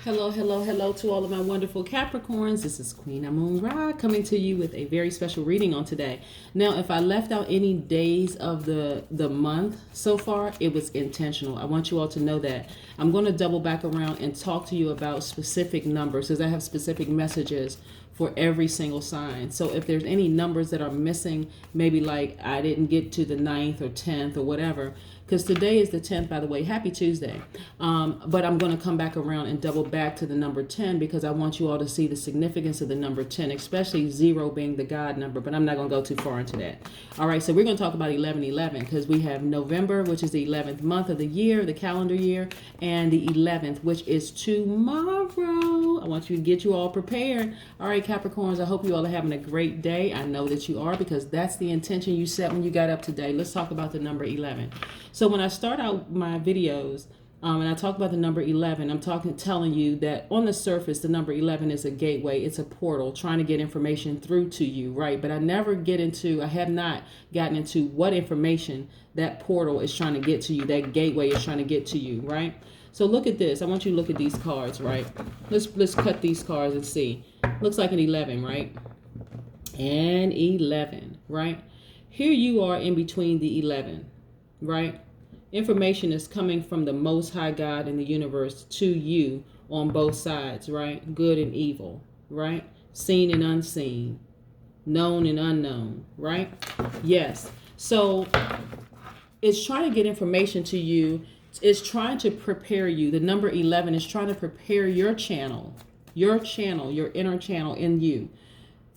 Hello, hello, hello to all of my wonderful Capricorns. This is Queen Amun Ra coming to you with a very special reading on today. Now, if I left out any days of the month so far, it was intentional. I want you all to know that. I'm going to double back around and talk to you about specific numbers because I have specific messages for every single sign. So if there's any numbers that are missing, maybe like I didn't get to the 9th or 10th or whatever, because today is the 10th, by the way. Happy Tuesday. But I'm going to come back around and double back to the number 10 because I want you all to see the significance of the number 10, especially 0 being the God number. But I'm not going to go too far into that. All right, so we're going to talk about 1111 because we have November, which is the 11th month of the year, the calendar year, and the 11th, which is tomorrow. I want you to get you all prepared. All right, Capricorns, I hope you all are having a great day. I know that you are because that's the intention you set when you got up today. Let's talk about the number 11. So when I start out my videos and I talk about the number 11, I'm telling you that on the surface, the number 11 is a gateway. It's a portal trying to get information through to you, right? But I have not gotten into what information that portal is trying to get to you, that gateway is trying to get to you, right? So look at this. I want you to look at these cards, right? Let's cut these cards and see. Looks like an 11, right? And 11, right? Here you are in between the 11, right? Information is coming from the Most High God in the universe to you on both sides, right? Good and evil, right? Seen and unseen, known and unknown, right? Yes. So it's trying to get information to you. It's trying to prepare you. The number 11 is trying to prepare your channel, your inner channel in you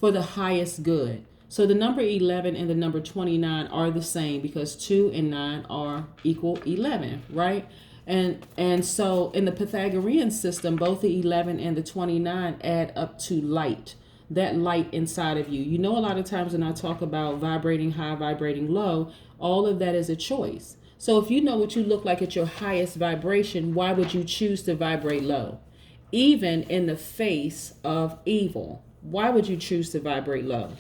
for the highest good. So the number 11 and the number 29 are the same because 2 and 9 are equal 11, right? And so in the Pythagorean system, both the 11 and the 29 add up to light, that light inside of you. You know, a lot of times when I talk about vibrating high, vibrating low, all of that is a choice. So if you know what you look like at your highest vibration, why would you choose to vibrate low? Even in the face of evil, why would you choose to vibrate low?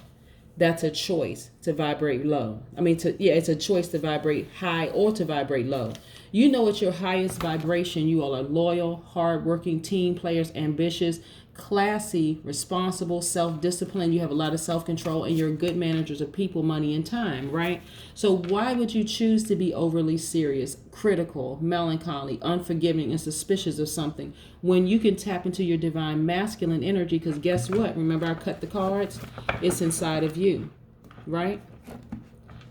That's a choice to vibrate low. It's a choice to vibrate high or to vibrate low. You know at your highest vibration, you all are loyal, hardworking, team players, ambitious, classy, responsible, self-disciplined. You have a lot of self-control and you're good managers of people, money, and time, right? So why would you choose to be overly serious, critical, melancholy, unforgiving, and suspicious of something when you can tap into your divine masculine energy? Because guess what? Remember I cut the cards? It's inside of you, right?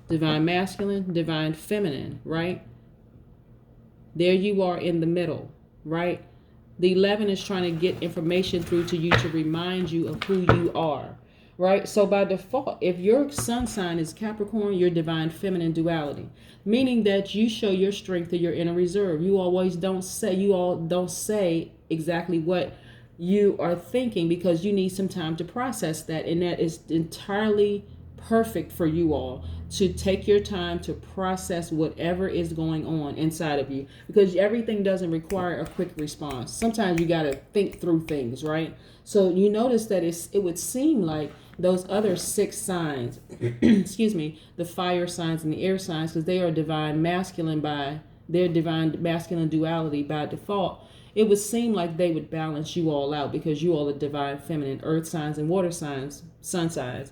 Divine masculine, divine feminine, right? There you are in the middle, right? The 11 is trying to get information through to you to remind you of who you are, right? So by default, if your sun sign is Capricorn, your divine feminine duality, meaning that you show your strength to your inner reserve. You all don't say exactly what you are thinking because you need some time to process that. And that is entirely perfect for you all to take your time to process whatever is going on inside of you, because everything doesn't require a quick response. Sometimes you got to think through things, right? So you notice that it would seem like those other 6 signs, excuse me, the fire signs and the air signs, because they are divine masculine by their divine masculine duality by default, it would seem like they would balance you all out because you all are divine feminine. Earth signs and water signs, sun signs,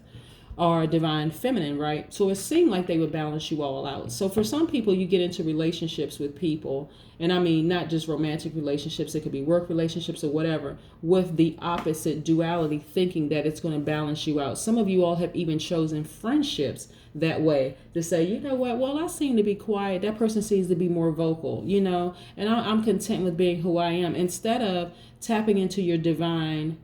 are divine feminine, right? So it seemed like they would balance you all out. So for some people, you get into relationships with people, and I mean not just romantic relationships, it could be work relationships or whatever, with the opposite duality, thinking that it's going to balance you out. Some of you all have even chosen friendships that way, to say, you know what, well, I seem to be quiet, that person seems to be more vocal, you know, and I'm content with being who I am, instead of tapping into your divine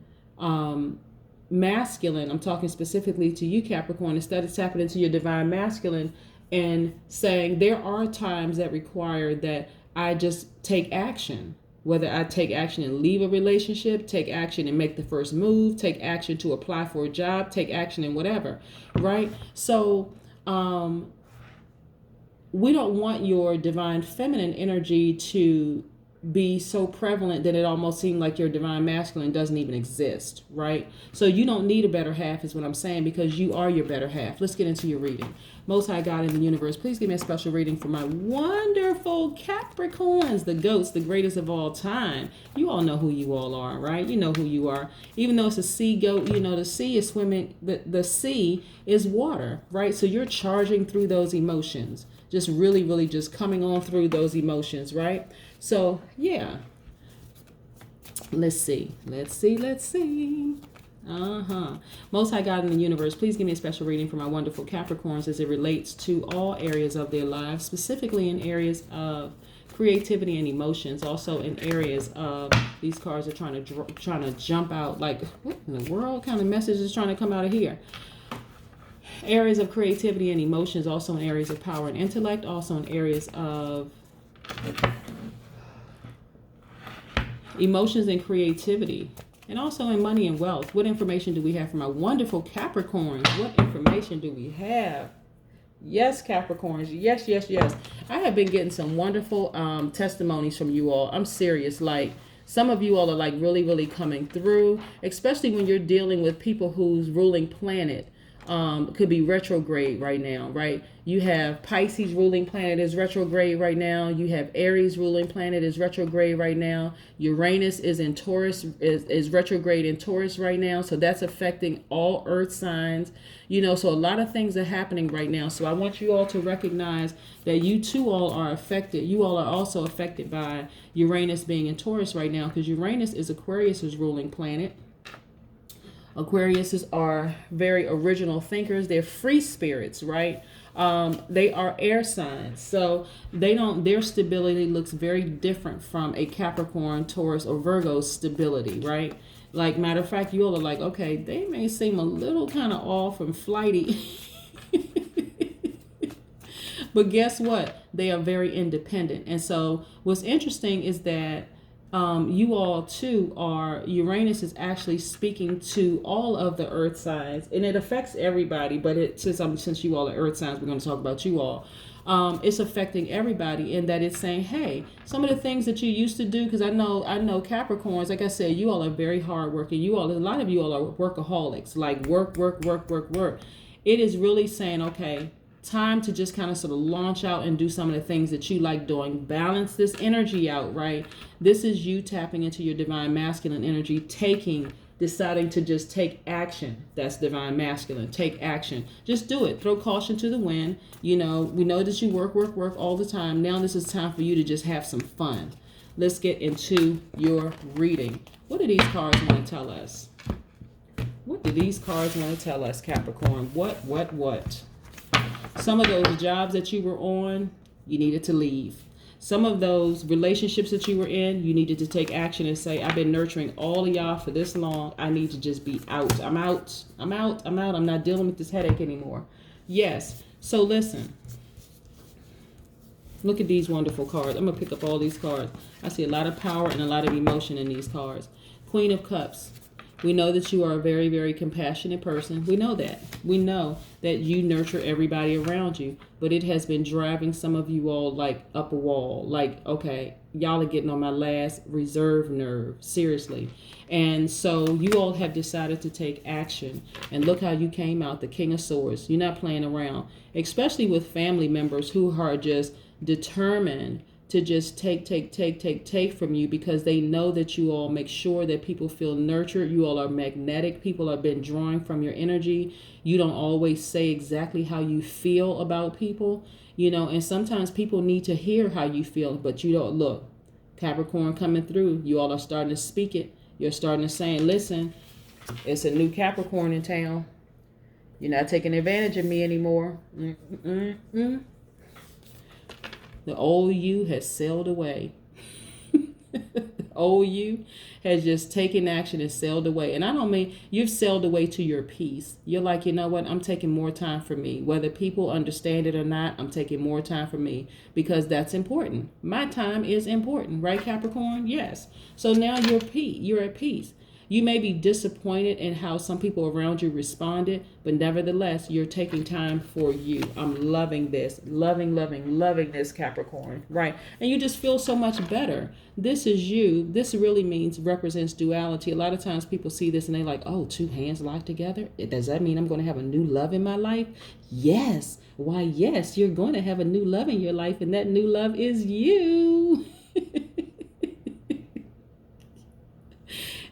masculine. I'm talking specifically to you, Capricorn. Instead of tapping into your divine masculine and saying there are times that require that I just take action, whether I take action and leave a relationship, take action and make the first move, take action to apply for a job, take action in whatever, right? So we don't want your divine feminine energy to be so prevalent that it almost seemed like your divine masculine doesn't even exist, right? So you don't need a better half is what I'm saying, because you are your better half. Let's get into your reading. Most High God in the universe, please give me a special reading for my wonderful Capricorns, the goats, the greatest of all time. You all know who you all are, right? You know who you are. Even though it's a sea goat, you know, the sea is swimming, the sea is water, right? So you're charging through those emotions, just really, really just coming on through those emotions, right? So, yeah. Let's see. Most High God in the universe, please give me a special reading for my wonderful Capricorns as it relates to all areas of their lives, specifically in areas of creativity and emotions, also in areas of, these cards are trying to jump out, like, what in the world kind of message is trying to come out of here? Areas of creativity and emotions, also in areas of power and intellect, also in areas of emotions and creativity, and also in money and wealth. What information do we have for my wonderful Capricorns? What information do we have? Yes, Capricorns. Yes. I have been getting some wonderful testimonies from you all. I'm serious. Like, some of you all are like really, really coming through, especially when you're dealing with people whose ruling planet could be retrograde right now, right? You have Pisces ruling planet is retrograde right now. You have Aries ruling planet is retrograde right now. Uranus is in Taurus, is retrograde in Taurus right now. So that's affecting all earth signs, you know, so a lot of things are happening right now. So I want you all to recognize that you too all are affected. You all are also affected by Uranus being in Taurus right now, because Uranus is Aquarius's ruling planet. Aquariuses are very original thinkers. They're free spirits, right? They are air signs. So their stability looks very different from a Capricorn, Taurus, or Virgo's stability, right? Like, matter of fact, you all are like, okay, they may seem a little kind of off and flighty. But guess what? They are very independent. And so what's interesting is that you all too are, Uranus is actually speaking to all of the earth signs, and it affects everybody, but since you all are earth signs, we're going to talk about you all. It's affecting everybody in that it's saying, hey, some of the things that you used to do, because I know Capricorns, like I said, you all are very hardworking. A lot of you all are workaholics, like work. It is really saying, okay, time to just kind of sort of launch out and do some of the things that you like doing. Balance this energy out, right? This is you tapping into your divine masculine energy, deciding to just take action. That's divine masculine. Take action. Just do it. Throw caution to the wind. You know, we know that you work all the time. Now this is time for you to just have some fun. Let's get into your reading. What do these cards want to tell us? What do these cards want to tell us, Capricorn? What? Some of those jobs that you were on, you needed to leave. Some of those relationships that you were in, you needed to take action and say, I've been nurturing all of y'all for this long. I need to just be out. I'm out. I'm not dealing with this headache anymore. Yes. So listen. Look at these wonderful cards. I'm going to pick up all these cards. I see a lot of power and a lot of emotion in these cards. Queen of Cups. We know that you are a very, very compassionate person. We know that. We know that you nurture everybody around you, but it has been driving some of you all like up a wall. Like, okay, y'all are getting on my last reserve nerve, seriously. And so you all have decided to take action. And look how you came out, the King of Swords. You're not playing around, especially with family members who are just determined to just take from you, because they know that you all make sure that people feel nurtured. You all are magnetic. People have been drawing from your energy. You don't always say exactly how you feel about people, you know, and sometimes people need to hear how you feel, but you don't. Look, Capricorn coming through. You all are starting to speak it. You're starting to say, listen, it's a new Capricorn in town. You're not taking advantage of me anymore. The old you has sailed away. The old you has just taken action and sailed away. And I don't mean you've sailed away to your peace. You're like, you know what? I'm taking more time for me. Whether people understand it or not, I'm taking more time for me, because that's important. My time is important, right, Capricorn? Yes. So now you're at peace. You may be disappointed in how some people around you responded, but nevertheless, you're taking time for you. I'm loving this, loving this, Capricorn, right? And you just feel so much better. This is you. This really represents duality. A lot of times people see this and they're like, oh, two hands locked together. Does that mean I'm going to have a new love in my life? Yes. Why, yes, you're going to have a new love in your life, and that new love is you.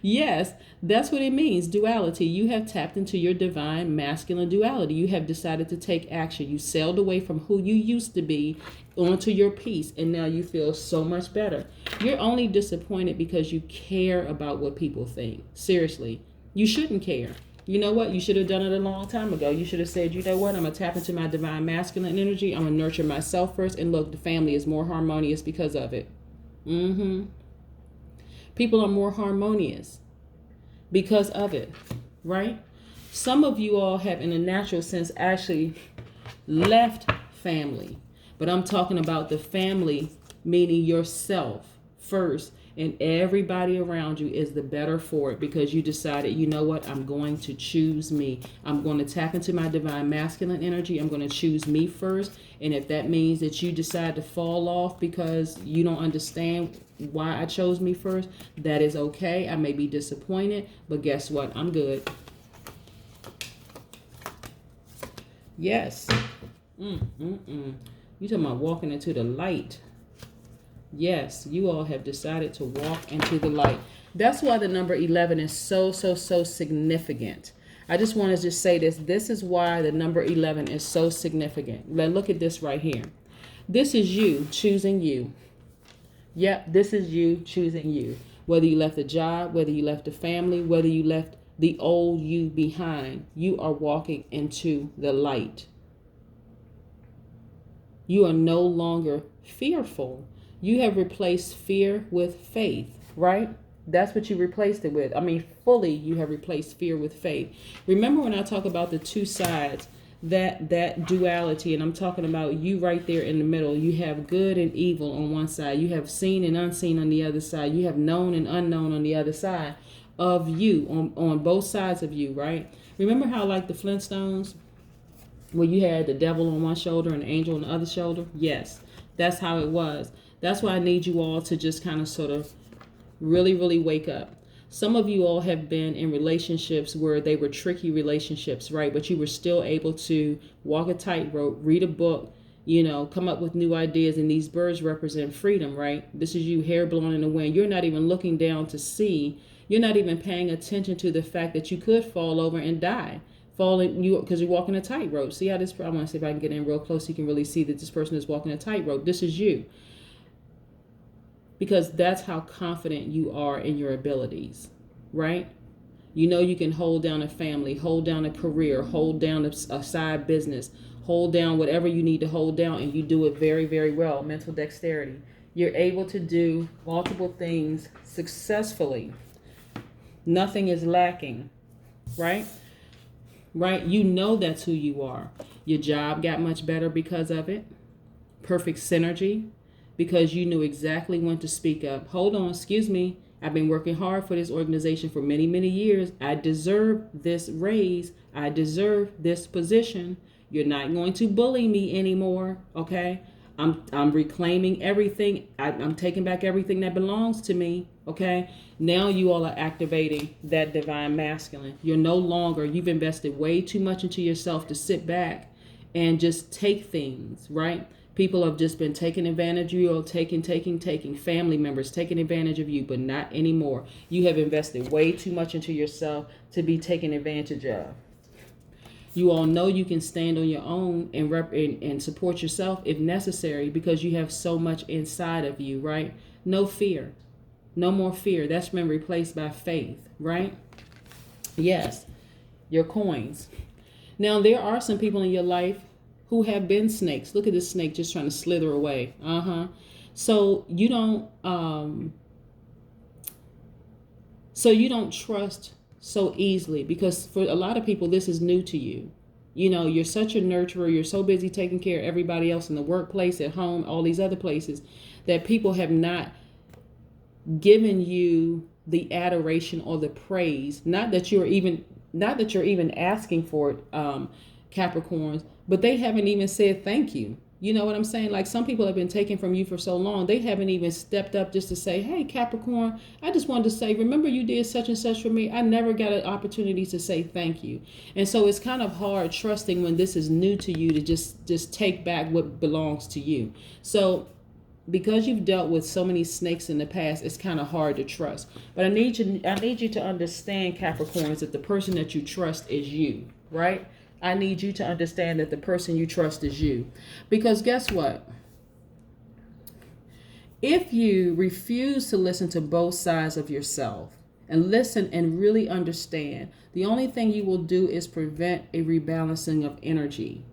Yes, that's what it means, duality. You have tapped into your divine masculine duality. You have decided to take action. You sailed away from who you used to be onto your peace, and now you feel so much better. You're only disappointed because you care about what people think. Seriously, you shouldn't care. You know what? You should have done it a long time ago. You should have said, you know what? I'm going to tap into my divine masculine energy. I'm going to nurture myself first. And look, the family is more harmonious because of it. People are more harmonious because of it, right? Some of you all have, in a natural sense, actually left family. But I'm talking about the family, meaning yourself first. And everybody around you is the better for it because you decided, you know what, I'm going to choose me. I'm going to tap into my divine masculine energy. I'm going to choose me first. And if that means that you decide to fall off because you don't understand why I chose me first, that is okay. I may be disappointed, but guess what? I'm good. Yes. You talking about walking into the light. Yes, you all have decided to walk into the light. That's why the number 11 is so significant. I just want to just say this. This is why the number 11 is so significant. Look at this right here. This is you choosing you. Yep, this is you choosing you. Whether you left a job, whether you left a family, whether you left the old you behind, you are walking into the light. You are no longer fearful. You have replaced fear with faith, right? That's what you replaced it with. I mean, fully you have replaced fear with faith. Remember when I talk about the two sides, that duality, and I'm talking about you right there in the middle. You have good and evil on one side. You have seen and unseen on the other side. You have known and unknown on the other side of you, on both sides of you, right? Remember how like the Flintstones, where you had the devil on one shoulder and the angel on the other shoulder? Yes, that's how it was. That's why I need you all to just kind of sort of really wake up. Some of you all have been in relationships where they were tricky relationships, right? But you were still able to walk a tightrope, read a book, come up with new ideas. And these birds represent freedom, right? This is you, hair blowing in the wind. You're not even looking down to see. You're not even paying attention to the fact that you could fall over and die. Because you're walking a tightrope. See how this, I want to see if I can get in real close so you can really see that this person is walking a tightrope. This is you. Because that's how confident you are in your abilities, right? You can hold down a family, hold down a career, hold down a side business, hold down whatever you need to hold down, and you do it very well. Mental dexterity. You're able to do multiple things successfully. Nothing is lacking, right? Right? That's who you are. Your job got much better because of it. Perfect synergy. Because you knew exactly when to speak up. Hold on, excuse me. I've been working hard for this organization for many years. I deserve this raise. I deserve this position. You're not going to bully me anymore, okay? I'm reclaiming everything. I'm taking back everything that belongs to me, okay? Now you all are activating that divine masculine. You've invested way too much into yourself to sit back and just take things, right? People have just been taking advantage of you, or taking family members, taking advantage of you, but not anymore. You have invested way too much into yourself to be taken advantage of. You all know you can stand on your own and support yourself if necessary because you have so much inside of you, right? No fear. No more fear. That's been replaced by faith, right? Yes, your coins. Now, there are some people in your life who have been snakes. Look at this snake just trying to slither away. So you don't trust so easily because for a lot of people this is new to you. You're such a nurturer, you're so busy taking care of everybody else in the workplace, at home, all these other places, that people have not given you the adoration or the praise. Not that you're even asking for it, Capricorns, but they haven't even said thank you. You know what I'm saying? Like, some people have been taken from you for so long, they haven't even stepped up just to say, hey, Capricorn, I just wanted to say, remember you did such and such for me? I never got an opportunity to say thank you. And so it's kind of hard trusting when this is new to you to just take back what belongs to you. So because you've dealt with so many snakes in the past, it's kind of hard to trust. But I need you to understand, Capricorns, that the person that you trust is you, right? I need you to understand that the person you trust is you. Because guess what? If you refuse to listen to both sides of yourself and listen and really understand, the only thing you will do is prevent a rebalancing of energy.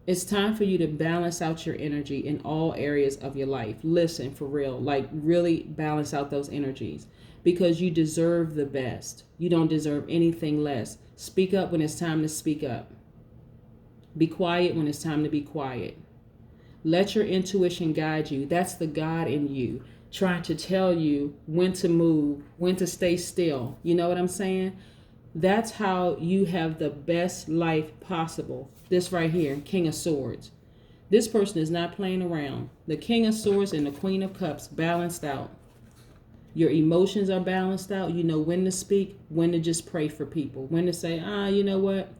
It's time for you to balance out your energy in all areas of your life. Listen, for real, like really balance out those energies, because you deserve the best. You don't deserve anything less. Speak up when it's time to speak up. Be quiet when it's time to be quiet. Let your intuition guide you. That's the God in you, trying to tell you when to move, when to stay still. You know what I'm saying? That's how you have the best life possible. This right here, King of Swords. This person is not playing around. The King of Swords and the Queen of Cups balanced out. Your emotions are balanced out. You know when to speak, when to just pray for people, when to say, you know what?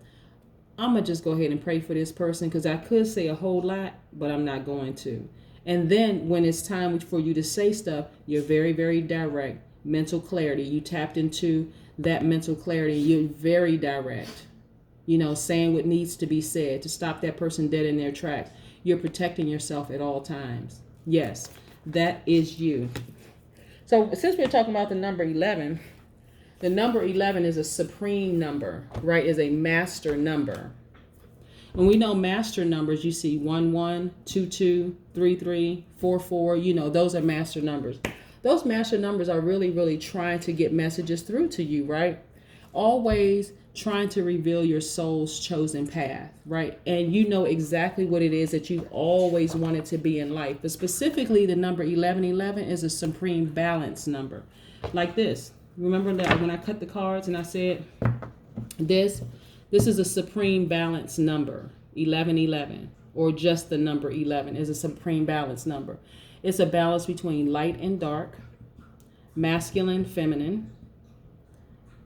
I'm going to just go ahead and pray for this person, because I could say a whole lot, but I'm not going to. And then when it's time for you to say stuff, you're very, very direct. Mental clarity. You tapped into that mental clarity. You're very direct. You know, saying what needs to be said to stop that person dead in their track. You're protecting yourself at all times. Yes, that is you. So since we're talking about the number 11, the number 11 is a supreme number, right? Is a master number. When we know master numbers, you see 1 1, 2 2, 3 3, 4 4. You know, those are master numbers. Those master numbers are really, really trying to get messages through to you, right? Always trying to reveal your soul's chosen path, right? And you know exactly what it is that you've always wanted to be in life. But specifically, the number 1111 is a supreme balance number. Like this. Remember that when I cut the cards and I said this is a supreme balance number. 1111, or just the number 11 is a supreme balance number. It's a balance between light and dark, masculine, feminine,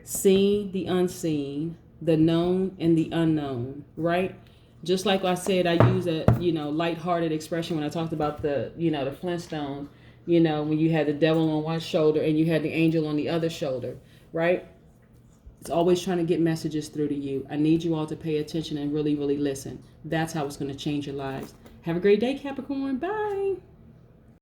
seen, the unseen, the known and the unknown, right? Just like I said, I use a, lighthearted expression when I talked about the Flintstones, when you had the devil on one shoulder and you had the angel on the other shoulder, right? It's always trying to get messages through to you. I need you all to pay attention and really, really listen. That's how it's going to change your lives. Have a great day, Capricorn. Bye.